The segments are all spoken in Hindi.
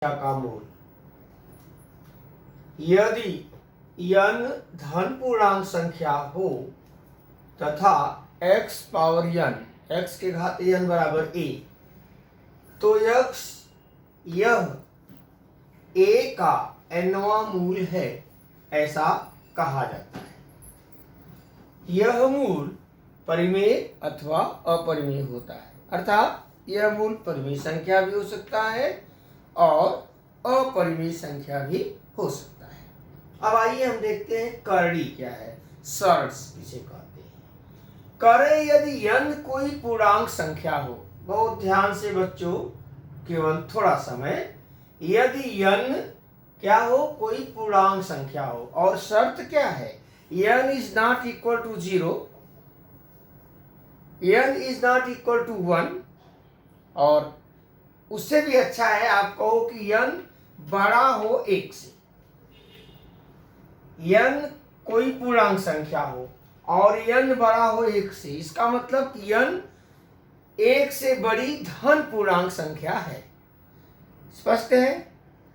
का मूल। यदि n धन पूर्णांक संख्या हो तथा x पावर n, x के घात n बराबर a, तो यह a का nवां मूल है, ऐसा कहा जाता है। यह मूल परिमेय अथवा अपरिमेय होता है, अर्थात यह मूल परिमेय संख्या भी हो सकता है और अपरिमेय संख्या भी हो सकता है। अब आइए हम देखते हैं करड़ी क्या है, सर्ड्स किसे कहते हैं। करें यदि n कोई पूर्णांक संख्या हो, बहुत ध्यान से बच्चों, केवल थोड़ा समय, यदि n क्या हो, कोई पूर्णांक संख्या हो, और शर्त क्या है, n is not equal to 0, n is not equal to 1, और उससे भी अच्छा है आप कहो कि n बड़ा हो 1 से। n कोई पूर्णांक संख्या हो और n बड़ा हो 1 से, इसका मतलब कि n 1 से बड़ी धन पूर्णांक संख्या है। स्पष्ट है,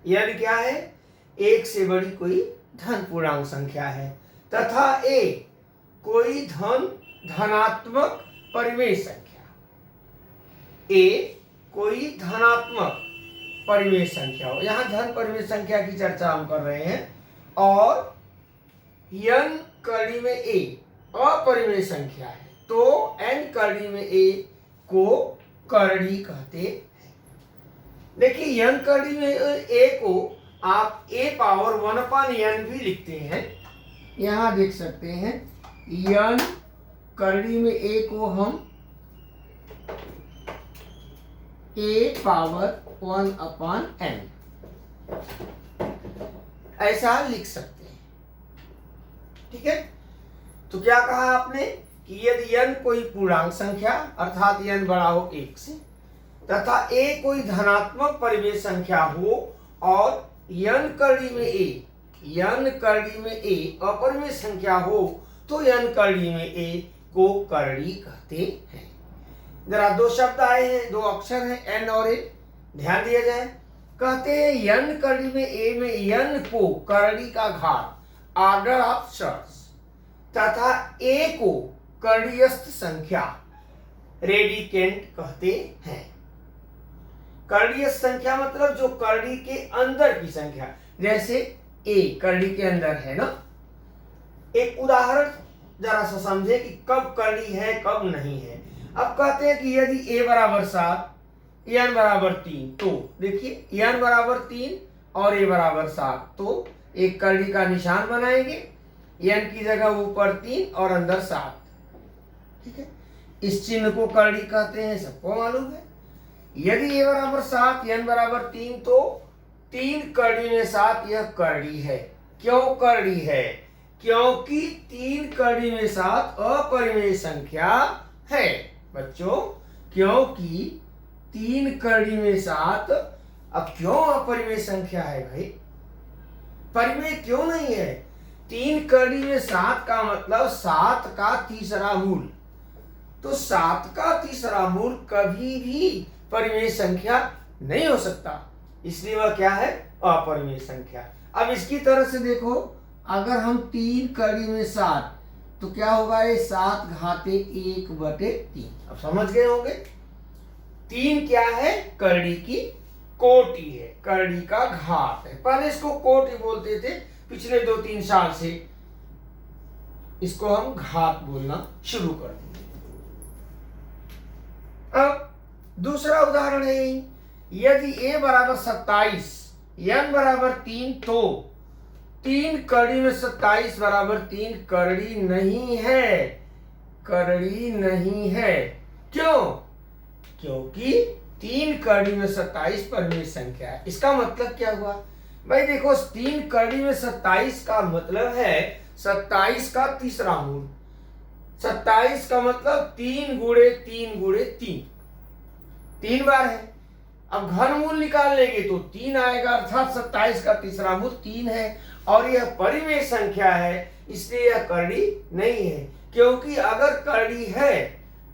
n क्या है, 1 से बड़ी कोई धन पूर्णांक संख्या है, तथा a कोई धनात्मक परिमेय संख्या, a कोई धनात्मक परिमेय संख्या हो। यहां धन परिमेय संख्या की चर्चा हम कर रहे हैं, और n कड़ी में a अपरिमेय संख्या है, तो n कड़ी में a को करड़ी कहते हैं। देखिए n कड़ी में a को आप a पावर 1/n भी लिखते हैं, यहां देख सकते हैं। n करड़ी में a को हम a पावर 1/n ऐसा लिख सकते हैं। ठीक है, तो क्या कहा आपने कि यदि n कोई पूर्णांक संख्या अर्थात n बड़ा हो 1 से, तथा a कोई धनात्मक परिमेय संख्या हो, और n करड़ी में a अपरिमेय संख्या हो, तो n करड़ी में a को करड़ी कहते हैं। जरा दो शब्द आए हैं, दो अक्षर हैं n और a, ध्यान दिया जाए। कहते हैं n करड़ी में a में n को करड़ी का घात, ऑर्डर ऑफ सर्ड्स, तथा a को करड़ीयस्थ संख्या, रेडिकेंट कहते हैं। करड़ीयस्थ संख्या मतलब जो करड़ी के अंदर की संख्या, जैसे a करड़ी के अंदर है ना। एक उदाहरण जरा सा समझे कि कब करड़ी है कब नहीं है। अब कहते हैं कि यदि a बराबर 7, n बराबर 3, तो देखिए n बराबर 3 और a बराबर 7, तो एक करड़ी का निशान बनाएंगे, n की जगह ऊपर 3 और अंदर 7। ठीक है, इस चिन्ह को करड़ी कहते हैं, सबको मालूम है। यदि a बराबर 7 n बराबर 3, तो 3 करड़ी में 7 यह करड़ी है। क्यों करड़ी है? क्योंकि 3 करड़ी में 7 अपरिमेय संख्या है बच्चों, क्योंकि 3 करड़ी में 7, अब क्यों अपरिमेय संख्या है भाई, परिमेय क्यों नहीं है? 3 करड़ी में 7 का मतलब 7 का तीसरा मूल, तो 7 का तीसरा मूल कभी भी परिमेय संख्या नहीं हो सकता, इसलिए वह क्या है, अपरिमेय संख्या। अब इसकी तरह से देखो, अगर हम 3 करड़ी में 7, तो क्या होगा, ये 7 घाते 1/3। अब समझ गए होंगे, 3 क्या है, करड़ी की कोटि है, करड़ी का घात है। पहले इसको कोटि बोलते थे, पिछले 2-3 साल से इसको हम घात बोलना शुरू कर देंगे। अब दूसरा उदाहरण है, यदि a बराबर 27, n बराबर 3, तो 3 करड़ी में 27 बराबर 3 करड़ी नहीं है, करड़ी नहीं है। क्यों? क्योंकि 3 करड़ी में 27 परिमेय संख्या है। इसका मतलब क्या हुआ भाई, देखो 3 करड़ी में 27 का मतलब है 27 का तीसरा मूल। 27 का मतलब 3 गुणे 3 गुणे 3, 3 बार है। अब घन मूल निकाल लेंगे तो 3 आएगा, अर्थात 27 का तीसरा मूल 3 है, और यह परिमेय संख्या है, इसलिए यह करड़ी नहीं है। क्योंकि अगर करड़ी है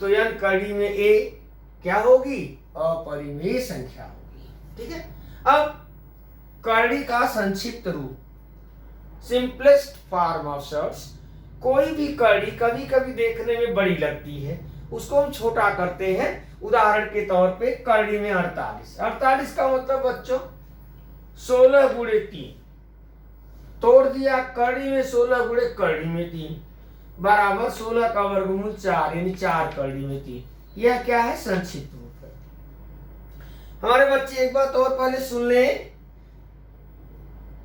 तो n करड़ी में a क्या होगी, अपरिमेय संख्या होगी। ठीक है, अब करड़ी का संक्षिप्त रूप, सिंपलेस्ट फॉर्म ऑफ शॉर्ट्स। कोई भी करड़ी कभी कभी देखने में बड़ी लगती है, उसको हम छोटा करते हैं। उदाहरण के तौर पे करड़ी में 48, 48 का मतलब बच्चों 16 गुणे 3, तोड़ दिया। करड़ी में 16 गुणे करड़ी में 3 बराबर 16 का वर्गमूल 4, यानी 4 करड़ी में 3। यह क्या है? संक्षिप्त रूप है। हमारे बच्चे एक बात और पहले सुन लें।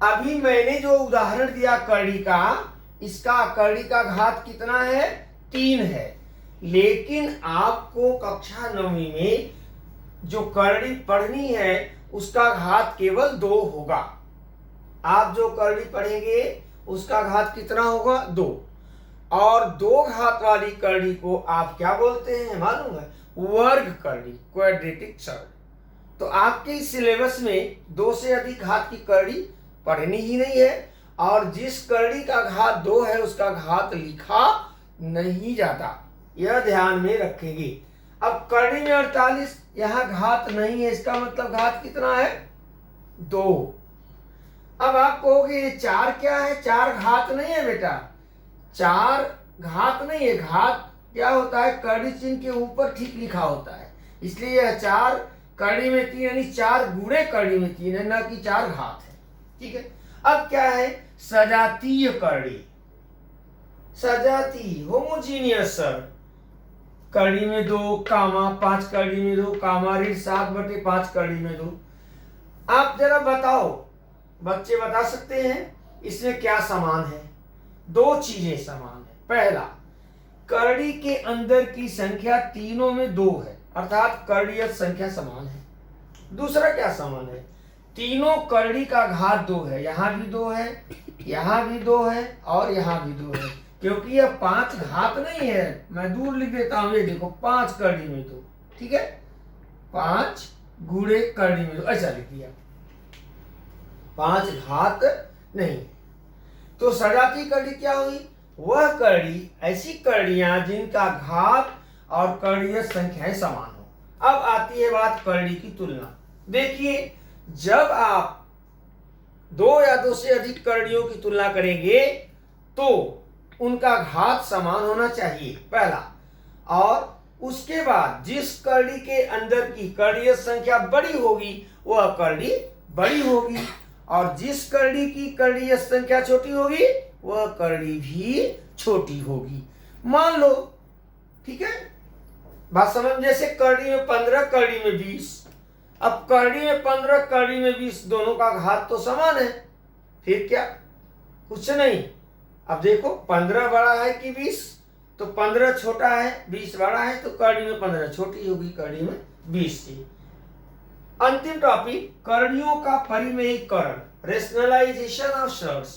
अभी मैंने जो उदाहरण दिया करड़ी का, इसका करड़ी का घात कितना है? 3 है। लेकिन आपको कक्षा 9वीं में जो करड़ी पढ़नी है उसका घात केवल 2 होगा। आप जो करड़ी पढ़ेंगे उसका घात कितना होगा? 2। और 2 घात वाली करड़ी को आप क्या बोलते हैं मालूम है? वर्ग करड़ी, क्वाड्रेटिक शॉर्ट। तो आपके सिलेबस में 2 से अधिक घात की करड़ी पढ़नी ही नहीं है, और जिस करड़ी का घात 2 है उसका घात लिखा नहीं जाता, यह ध्यान में रखेंगे। अब करड़ी में 48, यहां घात नहीं है, इसका मतलब घात कितना है? 2। अब आप कहोगे ये 4 क्या है? 4 घात नहीं है बेटा, 4 घात नहीं है। घात क्या होता है? करड़ी चिन्ह के ऊपर ठीक लिखा होता है, इसलिए यह 4 करड़ी में 3 यानी 4 गुणे करड़ी में 3 है, न कि 4 घात है। ठीक है। अब क्या है? सजातीय करड़ी, सजातीय होमोजीनियस करड़ी में 2 कामा 5 करड़ी में 2 कामा ऋण 7/5 करड़ी में 2। आप जरा बताओ, बच्चे बता सकते हैं इसमें क्या समान है? 2 चीजें समान है। पहला, करड़ी के अंदर की संख्या तीनों में 2 है, अर्थात करड़ीय संख्या समान है। दूसरा क्या समान है? तीनों करड़ी का घात 2 है, यहां भी 2 है, यहां भी 2 है और यहां भी 2 है। क्योंकि यह 5 घात नहीं है, मैं दूर लिख देता हूं, ये देखो 5 करड़ी में 2। ठीक है, 5 गुणे करड़ी में 2 ऐसा लिख दिया, 5 घात नहीं। तो सजातीय करड़ी क्या हुई? वह करड़ी, ऐसी करड़ियां जिनका घात और करड़ीय संख्याएं समान हो। अब आती है बात करड़ी की तुलना। देखिए, जब आप 2 या 2 से अधिक करड़ियों की तुलना करेंगे तो उनका घात समान होना चाहिए, पहला। और उसके बाद जिस करड़ी के अंदर की करड़ीय संख्या बड़ी होगी वह करड़ी बड़ी होगी, और जिस करड़ी की करड़ीय संख्या छोटी होगी वह करड़ी भी छोटी होगी। मान लो, ठीक है, बात समझ। जैसे करड़ी में 15 करड़ी में 20। अब करड़ी में 15 करड़ी में 20 दोनों का घात तो समान है, फिर क्या? कुछ नहीं। अब देखो 15 बड़ा है कि 20, तो 15 छोटा है, 20 बड़ा है, तो करड़ी में 15 छोटी होगी, करड़ी में 20 थी। अंतिम टॉपिक, करड़ियों का परिमेयीकरण, रेशनलाइजेशन ऑफ शॉर्ट्स।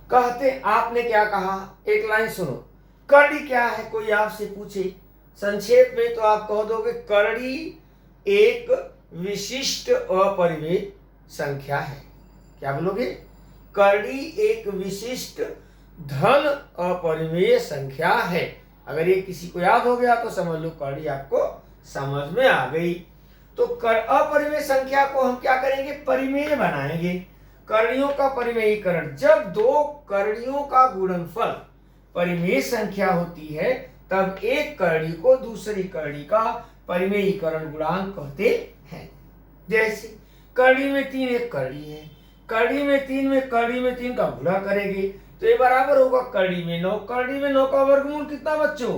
कहते आपने क्या कहा? एक लाइन सुनो। करड़ी क्या है? कोई आपसे पूछे संक्षेप में तो आप कह दोगे करड़ी एक विशिष्ट अपरिमेय संख्या है। क्या बोलोगे? करड़ी एक विशिष्ट धन अपरिमेय संख्या है। अगर ये किसी को याद हो गया तो समझ लो करड़ी आपको समझ में आ गई। तो अपरिमेय संख्या को हम क्या करेंगे? परिमेय बनाएंगे। करड़ियों का परिमेयीकरण, जब 2 करड़ियों का गुणनफल परिमेय संख्या होती है तब एक करड़ी को दूसरी करड़ी का परिमेयीकरण गुणांक कहते हैं। जैसे करड़ी में 3 एक करड़ी है, करड़ी में 3 का गुणा करेंगे तो ये बराबर होगा करड़ी में 9। करड़ी में 9 का वर्गमूल कितना बच्चों?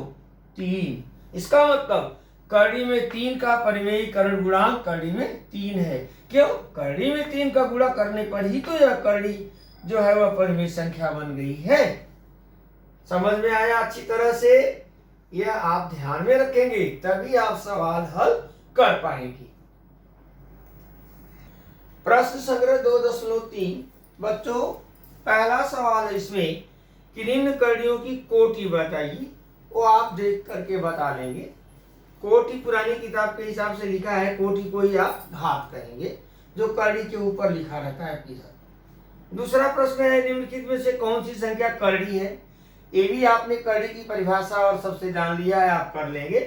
3। इसका मतलब करड़ी में 3 का परिमेयीकरण गुणांक करड़ी में 3 है। क्यों? करड़ी में 3 का गुणा करने पर ही तो यह करड़ी जो है वह परिमेय संख्या बन गई है। समझ में आया अच्छी तरह से? यह आप ध्यान में रखेंगे तभी आप सवाल हल कर पाएंगे। प्रश्न संग्रह 2.3 बच्चों, पहला सवाल है इसमें कि निम्न करड़ियों की कोटि बताइए। वो आप देख करके बता लेंगे। कोटि पुरानी किताब के हिसाब से लिखा है, कोटि को ही आप घात कहेंगे, जो करड़ी के ऊपर लिखा रहता है आपके साथ। दूसरा प्रश्न है निम्नलिखित में से कौन सी संख्या करड़ी है? ये भी आपने करड़ी की परिभाषा और सबसे जान लिया है, आप कर लेंगे।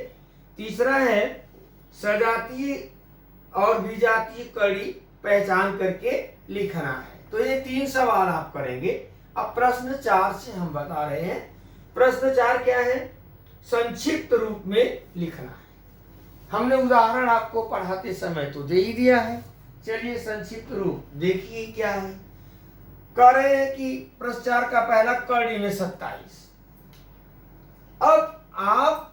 तीसरा है सजातीय और विजातीय करड़ी पहचान करके लिखना है। तो ये 3 सवाल आप करेंगे। अब प्रश्न 4 से हम बता रहे हैं। प्रश्न 4 क्या है? संक्षिप्त रूप में लिखना है। हमने उदाहरण आपको पढ़ाते समय तो दे ही दिया है। चलिए संक्षिप्त रूप देखिए क्या है। कह रहे हैं कि प्रश्न 4 का पहला कड़ी में 27। अब आप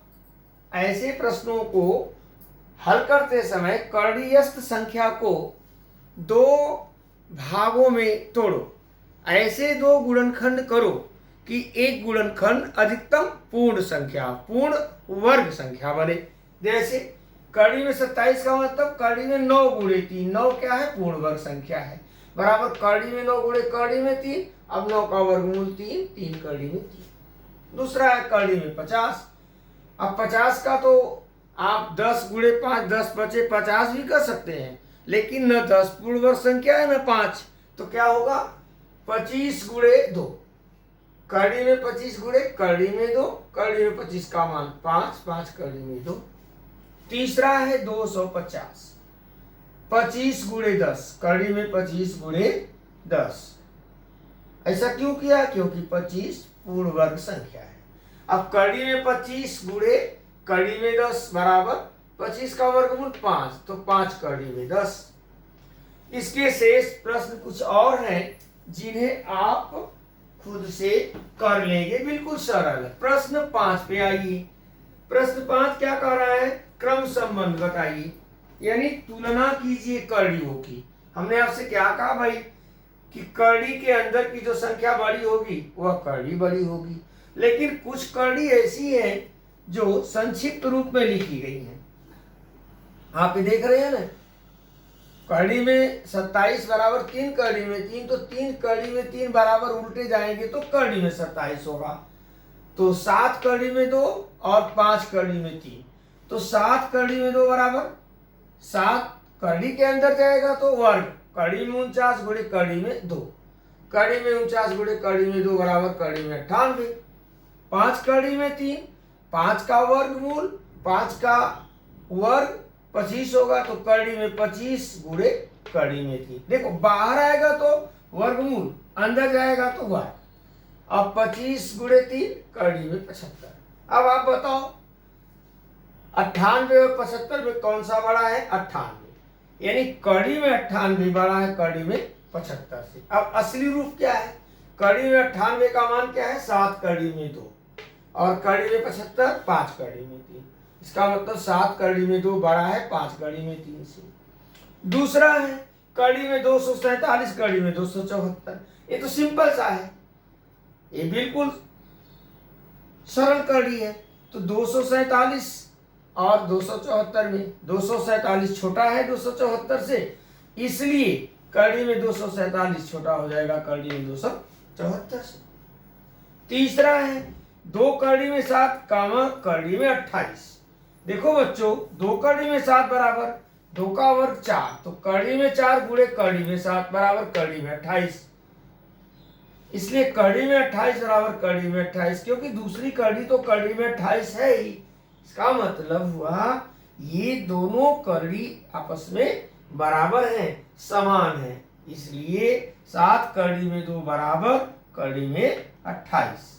ऐसे प्रश्नों को हल करते समय कड़ीयस्थ संख्या को 2 भागों में तोड़ो। ऐसे 2 गुणनखंड करो कि एक गुणनखंड अधिकतम पूर्ण संख्या, पूर्ण वर्ग संख्या बने। जैसे कड़ी में 27 का मतलब कड़ी में 9 गुणे 3, 9 क्या है? पूर्ण वर्ग संख्या है, बराबर कड़ी में 9 गुणे कड़ी में 3। अब 9 का वर्गमूल 3, 3 कड़ी में 3। दूसरा है कड़ी में 50। अब 50 का तो आप 10 गुणे 5, 10 बचे 50 भी कर सकते हैं, लेकिन न 10 पूर्ण वर्ग संख्या है न 5, तो क्या होगा? 25 गुणे 2, कड़ी में 25 गुणे कड़ी में 2, कड़ी में 25 का मान 5, 5 कड़ी में 2। तीसरा है 250, 25 गुणे 10, कड़ी में 25 गुणे 10। ऐसा क्यों किया? क्योंकि 25 पूर्ण वर्ग संख्या है। अब कड़ी में 25 गुणे कड़ी में 10 बराबर 25 का वर्गमूल 5, तो 5 कड़ी में 10। इसके शेष प्रश्न कुछ और हैं जिन्हें आप खुद से कर लेंगे, बिल्कुल सरल है। प्रश्न 5 पे आइए। प्रश्न 5 क्या कह रहा है? क्रम संबंध बताइए, यानी तुलना कीजिए कड़ियों की। हमने आपसे क्या कहा भाई कि कड़ी के अंदर की जो संख्या बड़ी होगी वह कड़ी बड़ी होगी, लेकिन कुछ कड़ी ऐसी है जो संक्षिप्त रूप में लिखी गई है। आप ये देख रहे हैं ना, कड़ी में 27 बराबर 3 कड़ी में 3, तो 3 कड़ी में 3 बराबर उल्टे जाएंगे तो कड़ी में 27 होगा। तो 7 कड़ी में 2 और 5 कड़ी में 3, तो 7 कड़ी में 2 बराबर 7 कड़ी के अंदर जाएगा तो वर्ग, कड़ी में 49 गुणे कड़ी में 2, कड़ी में 49 गुणे कड़ी में 2 बराबर कड़ी में 98। 5 कड़ी में 3, 5 का वर्गमूल 5 का वर्ग 25 होगा, तो कड़ी में 25 गुणे कड़ी में 3। देखो बाहर आएगा तो वर्गमूल, अंदर जाएगा तो वर्ग। अब 25 गुणे 3 कड़ी में 75। अब आप बताओ 98 और 75 में कौन सा बड़ा है? 98, यानी कड़ी में 98 बड़ा है कड़ी में 75 से। अब असली रूप क्या है? कड़ी में 98 का मान क्या है? 7 कड़ी में 2 और कड़ी में 75 5 कड़ी में 3। इसका मतलब 7 कड़ी में 2 बड़ा है 5 कड़ी में 3 से। दूसरा है कड़ी में 247 कड़ी में 274। ये तो सिंपल सा है, ये बिल्कुल सरल कड़ी है। तो 247 और 274 में 247 छोटा है 274 से, इसलिए कड़ी में 247 छोटा हो जाएगा कड़ी में 274 से। तीसरा है 2 कड़ी में 7 कामा कड़ी में 28। देखो बच्चों 2 कड़ी में 7 बराबर 2 का वर्ग 4, तो कड़ी में 4 गुणे कड़ी में 7 बराबर कड़ी में 28। इसलिए कड़ी में 28 बराबर कड़ी में 28, क्योंकि दूसरी कड़ी तो कड़ी में 28 है ही। इसका मतलब हुआ ये दोनों कड़ी आपस में बराबर हैं, समान हैं, इसलिए 7 कड़ी में 2 बराबर कड़ी में 28।